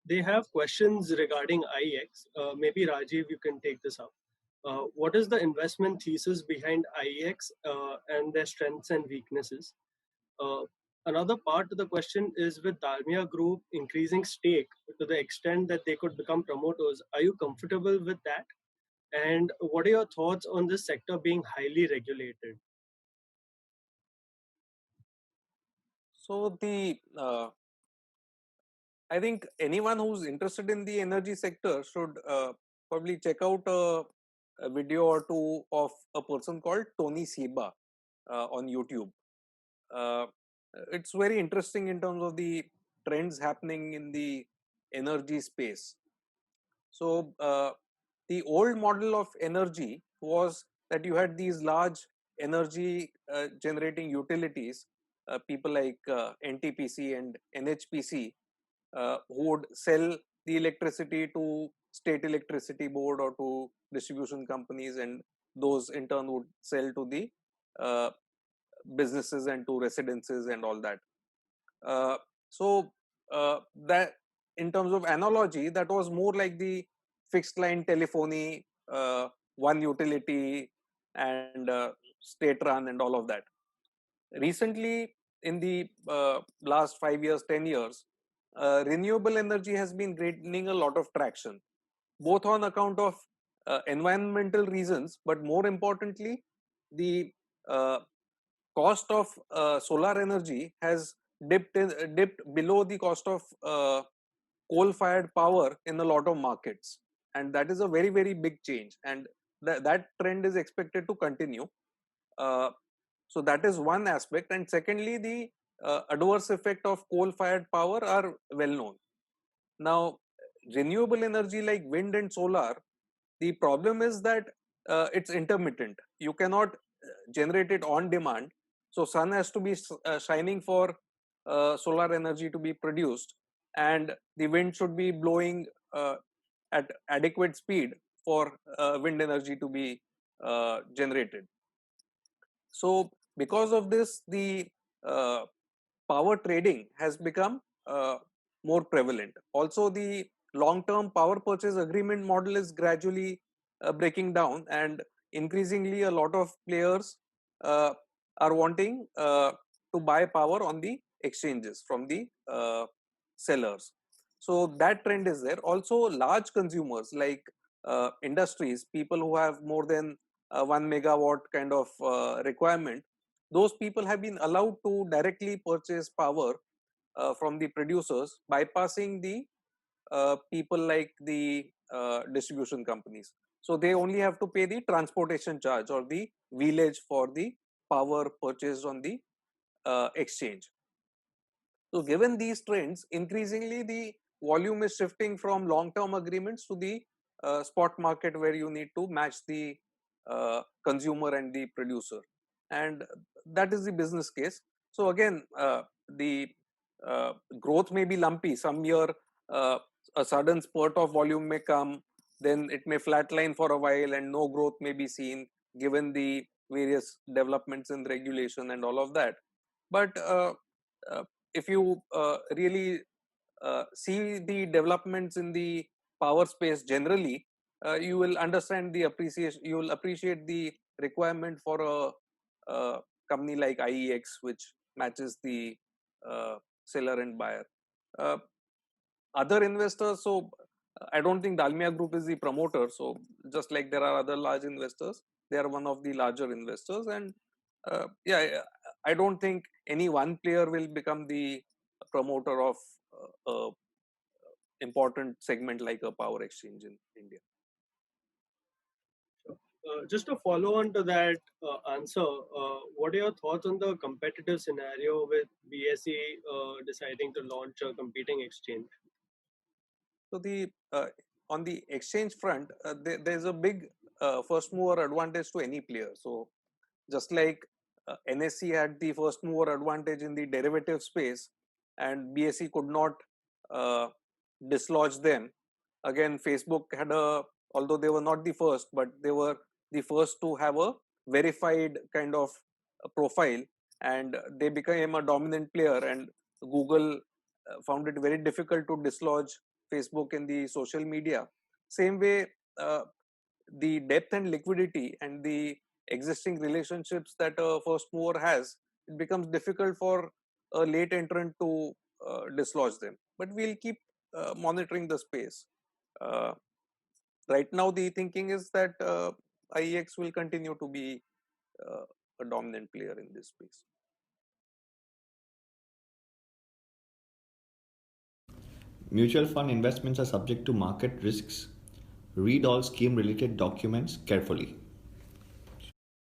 They have questions regarding IEX. Maybe Rajiv, you can take this up. What is the investment thesis behind IEX and their strengths and weaknesses? Uh, Another part of the question is, with Dalmia Group increasing stake to the extent that they could become promoters, are you comfortable with that? And what are your thoughts on this sector being highly regulated? So I think anyone who's interested in the energy sector should probably check out a video or two of a person called Tony Seba on YouTube. Uh, it's very interesting in terms of the trends happening in the energy space. So the old model of energy was that you had these large energy generating utilities, people like NTPC and NHPC, who would sell the electricity to state electricity board or to distribution companies, and those in turn would sell to the uh, businesses and to residences and all that. Uh, so that in terms of analogy, that was more like the fixed line telephony, one utility, and state run and all of that. Recently, in the last 5 years, 10 years, renewable energy has been gaining a lot of traction, both on account of environmental reasons, but more importantly, the uh, cost of solar energy has dipped below the cost of coal-fired power in a lot of markets, and that is a very very big change, and that trend is expected to continue. Uh, so that is one aspect, and secondly, the adverse effect of coal-fired power are well known. Now, renewable energy like wind and solar, the problem is that it's intermittent. You cannot generate it on demand. So sun has to be shining for solar energy to be produced, and the wind should be blowing at adequate speed for wind energy to be generated. So because of this, the uh, power trading has become more prevalent. Also, the long-term power purchase agreement model is gradually breaking down, and increasingly, a lot of players uh, are wanting to buy power on the exchanges from the sellers. So that trend is there. Also, large consumers like industries, people who have more than 1 megawatt kind of requirement, those people have been allowed to directly purchase power from the producers, bypassing the people like the distribution companies. So they only have to pay the transportation charge or the wheelage for the power purchased on the exchange. So given these trends, increasingly the volume is shifting from long-term agreements to the spot market, where you need to match the consumer and the producer, and that is the business case. So again, the growth may be lumpy. Some year uh, a sudden spurt of volume may come, then it may flatline for a while and no growth may be seen given the various developments in regulation and all of that. But uh, if you really see the developments in the power space generally, you will understand the appreciation. You will appreciate the requirement for a company like IEX, which matches the seller and buyer. Uh, Other investors, so I don't think Dalmia Group is the promoter. So just like there are other large investors, they are one of the larger investors, and yeah, I don't think any one player will become the promoter of a important segment like a power exchange in India. Just to follow on to that answer, what are your thoughts on the competitive scenario with BSE deciding to launch a competing exchange? So the on the exchange front, there's a big first mover advantage to any player. So just like NSE had the first mover advantage in the derivative space, and BSE could not uh, dislodge them. Again, Facebook had although they were not the first, but they were the first to have a verified kind of profile, and they became a dominant player. And Google found it very difficult to dislodge Facebook in the social media. Same way, the depth and liquidity and the existing relationships that a first mover has, it becomes difficult for a late entrant to dislodge them. But we'll keep monitoring the space. Uh, right now, the thinking is that IEX will continue to be uh, a dominant player in this space. Mutual fund investments are subject to market risks. Read all scheme related documents carefully.